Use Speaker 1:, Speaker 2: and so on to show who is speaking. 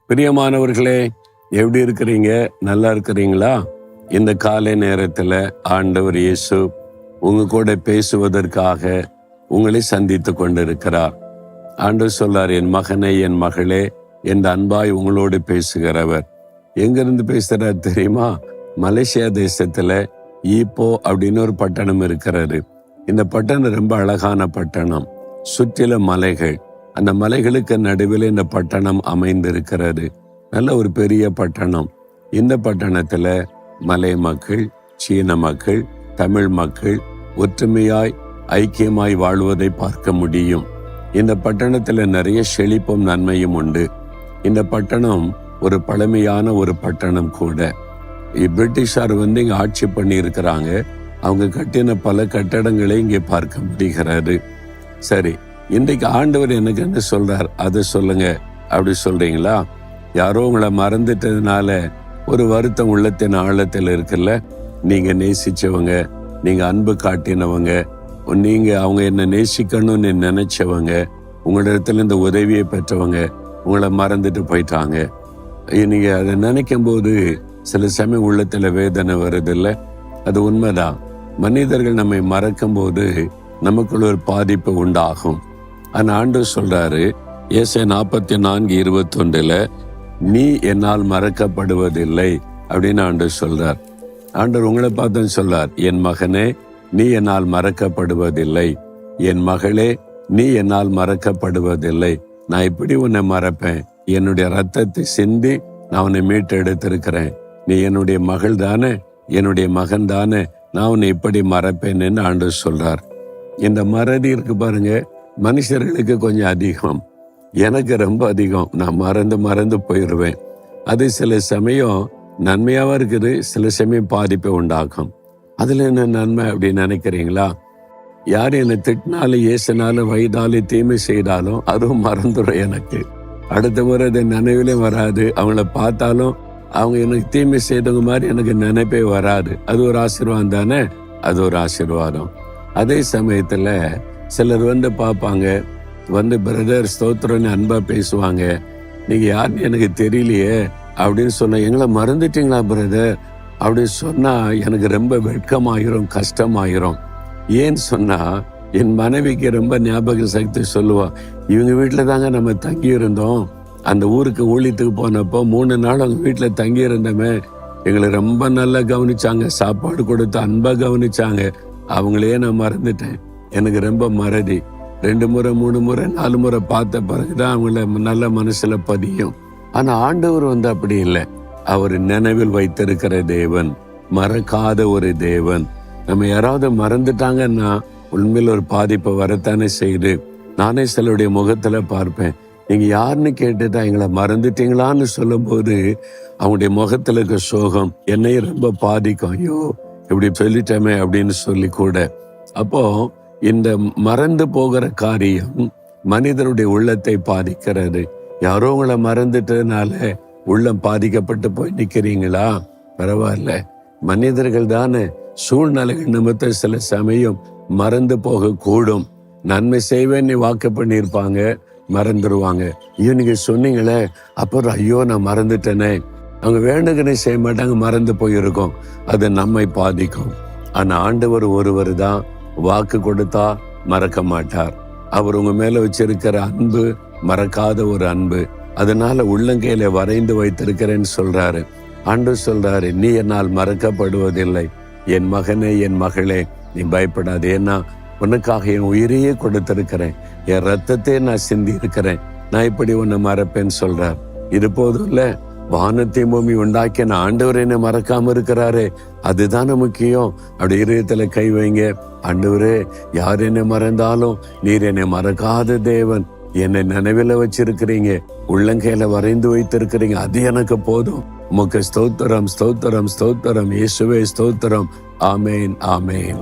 Speaker 1: பிரியமானவர்களே, எப்படி இருக்கிறீங்க? நல்லா இருக்கிறீங்களா? இந்த காலை நேரத்துல ஆண்டவர் இயேசு உங்க கூட பேசுவதற்காக உங்களை சந்தித்து கொண்டிருக்கிறார். ஆண்டவர் சொல்றார், என் மகனே, என் மகளே, என் அன்பாய் உங்களோடு பேசுகிறவர். எங்கிருந்து பேசுறார் தெரியுமா? மலேசியா தேசத்துல ஈப்போ அப்படின்னு ஒரு பட்டணம் இருக்கிறது. இந்த பட்டணம் ரொம்ப அழகான பட்டணம். சுற்றிலும் மலைகள். அந்த மலைகளுக்கு நடுவில் இந்த பட்டணம் அமைந்திருக்கிறது. நல்ல ஒரு பெரிய பட்டணம். இந்த பட்டணத்துல மலை மக்கள், சீன மக்கள், தமிழ் மக்கள் ஒற்றுமையாய் ஐக்கியமாய் வாழ்வதை பார்க்க முடியும். இந்த பட்டணத்துல நிறைய செழிப்பும் நன்மையும் உண்டு. இந்த பட்டணம் ஒரு பழமையான ஒரு பட்டணம் கூட. பிரிட்டிஷார் இங்க ஆட்சி பண்ணி இருக்கிறாங்க. அவங்க கட்டின பல கட்டடங்களை இங்கே பார்க்க முடிகிறது. சரி, இன்றைக்கு ஆண்டவர் எனக்கு என்ன சொல்றார் அதை சொல்லுங்க. அப்படி சொல்றீங்களா? யாரோ உங்களை மறந்துட்டதுனால ஒரு வருத்தம் உள்ளத்தின் ஆழத்தில் இருக்குல்ல. நீங்க நேசிச்சவங்க, நீங்க அன்பு காட்டினவங்க, நீங்க அவங்க என்ன நேசிக்கணும்னு நினைச்சவங்க, உங்களிடத்துல இந்த உதவியை பெற்றவங்க உங்களை மறந்துட்டு போயிட்டாங்க. நீங்க அதை நினைக்கும் போது சில சமயம் உள்ளத்துல வேதனை வருது இல்ல? அது உண்மைதான். மனிதர்கள் நம்மை மறக்கும் போது நமக்குள்ள ஒரு பாதிப்பு உண்டாகும். ஆனா ஆண்டவர் சொல்றாரு, ஏசாயா 44:21 நீ என்னால் மறக்கப்படுவதில்லை அப்படின்னு ஆண்டவர் சொல்றார். ஆண்டவர் உங்களை பார்த்து சொல்றார், என் மகனே, நீ என்னால் மறக்கப்படுவதில்லை. என் மகளே, நீ என்னால் மறக்கப்படுவதில்லை. நான் இப்படி உன்னை மறப்பேன்? என்னுடைய ரத்தத்தை சிந்தி நான் உன்னை மீட்டு எடுத்திருக்கிறேன். நீ என்னுடைய மகள் தானே, என்னுடைய மகன் தானே, நான் உன்னை இப்படி மறப்பேன்னு ஆண்டவர் சொல்றார். இந்த மறதி இருக்கு பாருங்க, மனுஷர்களுக்கு கொஞ்சம் அதிகம், எனக்கு ரொம்ப அதிகம். நான் மறந்து போயிடுவேன். அது சில சமயம் நன்மையாவும் இருக்குது, சில சமயம் பாதிப்பை உண்டாகும். அதுல என்ன நன்மை அப்படின்னு நினைக்கிறீங்களா? யார் என்னை திட்டினாலும் ஏசினாலும் வயதாலும் தீமை செய்தாலும் அதுவும் மறந்துடும் எனக்கு. அடுத்த முறை அது நினைவிலே வராது. அவங்கள பார்த்தாலும் அவங்க எனக்கு தீமை செய்தவங்க மாதிரி எனக்கு நினைப்பே வராது. அது ஒரு ஆசீர்வாதம் தானே? அது ஒரு ஆசீர்வாதம். அதே சமயத்துல சிலர் பார்ப்பாங்க, பிரதர் ஸ்தோத்திரன்னு அன்பா பேசுவாங்க. நீங்க யாருன்னு எனக்கு தெரியலையே அப்படின்னு சொன்னா, எங்களை மறந்துட்டீங்களா பிரதர் அப்படின்னு சொன்னா எனக்கு ரொம்ப வெட்கமாயிரும், கஷ்டமாயிரும். ஏன்னு சொன்னா என் மனைவிக்கு ரொம்ப ஞாபக சக்தி சொல்லுவா. இவங்க வீட்டுல தாங்க நம்ம தங்கி இருந்தோம். அந்த ஊருக்கு ஊழியத்துக்கு போனப்போ 3 நாள் அவங்க வீட்டுல தங்கி இருந்தோமே, எங்களை ரொம்ப நல்லா கவனிச்சாங்க, சாப்பாடு கொடுத்து அன்பா கவனிச்சாங்க. அவங்களையே நான் மறந்துட்டேன். எனக்கு ரொம்ப மறதி. 2 முறை 3 முறை 4 முறை பார்த்த பிறகுதான் அவங்கள நல்ல மனசுல பதியும். ஆனா ஆண்டவர் அப்படி இல்லை. அவர் நினைவில் வைத்திருக்கிற தேவன், மறக்காத ஒரு தேவன். நம்ம யாராவது மறந்துட்டாங்கன்னா உண்மையில் ஒரு பாதிப்பை வரத்தானே செய்யுது. நானே சிலருடைய முகத்துல பார்ப்பேன், நீங்க யாருன்னு கேட்டுதான் எங்களை மறந்துட்டீங்களான்னு சொல்லும் போது அவங்களுடைய முகத்துல இருக்க சோகம் என்னையும் ரொம்ப பாதிக்கும். ஐயோ இப்படி சொல்லிட்டோமே அப்படின்னு சொல்லி கூட. அப்போ இந்த மறந்து போகிற காரியம் மனிதருடைய உள்ளத்தை பாதிக்கிறது. யாரோ உங்களை மறந்துட்டதுனால உள்ளம் பாதிக்கப்பட்டு போய் நிக்கிறீங்களா? பரவாயில்ல, மனிதர்கள் தானே. சூழ்நிலைகள் நிமித்தம் சில சமயம் மறந்து போக கூடும். நன்மை செய்வேன்னு வாக்கு பண்ணியிருப்பாங்க, மறந்துடுவாங்க. ஐயோ நீங்க சொன்னீங்களே, அப்புறம் ஐயோ நான் மறந்துட்டேனே. அவங்க வேண்டுகனை செய்ய மாட்டாங்க, மறந்து போயிருக்கோம். அது நம்மை பாதிக்கும். ஆனா ஆண்டவர் ஒருவர் தான் வாக்கு கொடுத்தா மறக்க மாட்டார். அவர் உங்க மேல வச்சிருக்கிற அன்பு மறக்காத ஒரு அன்பு. அதனால உள்ளங்கையில வரைந்து வைத்திருக்கிறேன்னு சொல்றாரு. ஆண்டவர் சொல்றாரு, நீ என்னால் மறக்கப்படுவதில்லை. என் மகனே, என் மகளே, நீ பயப்படாது. ஏன்னா உனக்காக என் உயிரையே கொடுத்திருக்கிறேன், என் ரத்தத்தை நான் சிந்தி இருக்கிறேன். நான் இப்படி உன்னை மறப்பேன்னு சொல்றார். இது போதும் இல்ல, வானத்தை பூமி உண்டாக்கின ஆண்டவர் என்னை மறக்காம இருக்கிறாரே, அதுதானே முக்கியம். அப்படி இதயத்துல கை வைங்க. ஆண்டவரே, யார் என்னை மறந்தாலும் நீர் என்னை மறக்காத தேவன். என்னை நினைவில வச்சிருக்கிறீங்க, உள்ளங்கையில வரைந்து வைத்திருக்கிறீங்க, அது எனக்கு போதும். உமக்கு ஸ்தோத்திரம், ஸ்தோத்திரம், ஸ்தோத்திரம். இயேசுவே ஸ்தோத்திரம். ஆமேன், ஆமேன்.